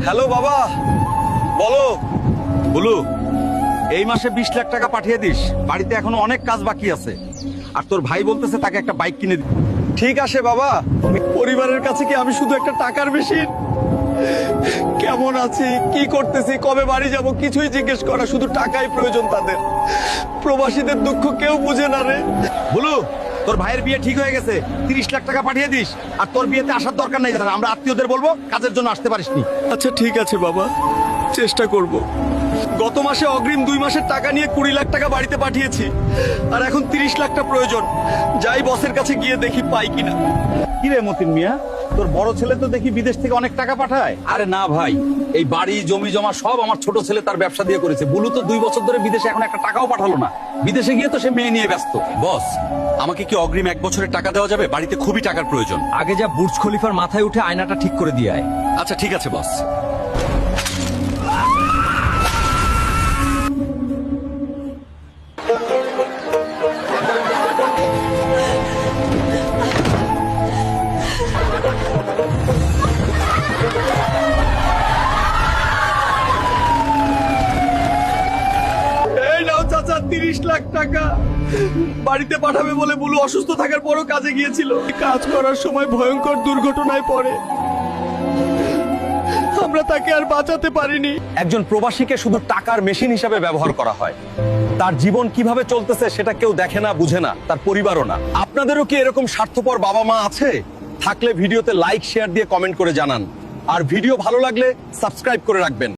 Hello বাবা, বলো। বলু, এই মাসে 20 লাখ টাকা পাঠিয়ে দিস, বাড়িতে এখনো অনেক কাজ বাকি আছে। আর তোর ভাই বলতেছে তাকে একটা বাইক কিনে দিতে। ঠিক আছে বাবা। পরিবারের কাছে কি আমি শুধু একটা টাকার মেশিন? কেমন আছি, কি করতেছি, কবে বাড়ি যাব কিছুই জিজ্ঞেস করা, শুধু টাকাই প্রয়োজন তাদের। প্রবাসীদের দুঃখ কেউ বুঝে না রে। বলু, তোর ভাইয়ের বিয়ে ঠিক হয়ে গেছে, 30 লাখ টাকা পাঠিয়ে দিস। আর তোর বিয়েতে আসার দরকার নাই, আমরা আত্মীয়দের বলবো কাজের জন্য আসতে পারিসনি। আচ্ছা ঠিক আছে বাবা, চেষ্টা করব। গত মাসে অগ্রিম 2 মাসের টাকা নিয়ে 20 লাখ টাকা বাড়িতে পাঠিয়েছি, আর এখন 30 লাখটা প্রয়োজন। যাই বসের কাছে গিয়ে দেখি পাই কিনা। কি রে মতিন মিয়া, তোর বড় ছেলে তো দেখি বিদেশ থেকে অনেক টাকা পাঠায়। আরে না ভাই, এই বাড়ি জমি জমা সব আমার ছোট ছেলে তার ব্যবসা দিয়ে করেছে। বুলু তো 2 বছর ধরে বিদেশে, এখন একটা টাকাও পাঠালো না। বিদেশে গিয়ে তো সে মেয়ে নিয়ে ব্যস্ত। বস, আমাকে কি অগ্রিম 1 বছরের টাকা দেওয়া যাবে? বাড়িতে খুবই টাকার প্রয়োজন। আগে যা বুর্জ খলিফার মাথায় উঠে আয়নাটা ঠিক করে দিয়ে আয়। আচ্ছা ঠিক আছে বস। এই নাও চাচা 30 লাখ টাকা। বাড়িতে পাঠাবে বলে বুলু অসুস্থ থাকার পরও কাজে গিয়েছিল। কাজ করার সময় ভয়ঙ্কর দুর্ঘটনায় পড়ে, আমরা তাকে আর বাঁচাতে পারিনি। একজন প্রবাসীকে শুধু টাকার মেশিন হিসাবে ব্যবহার করা হয়। তার জীবন কিভাবে চলতেছে সেটা কেউ দেখে না, বুঝে না, তার পরিবারও না। আপনাদেরও কি এরকম স্বার্থপর বাবা মা আছে? থাকলে ভিডিওতে লাইক শেয়ার দিয়ে কমেন্ট করে জানান। আর ভিডিও ভালো লাগলে সাবস্ক্রাইব করে রাখবেন।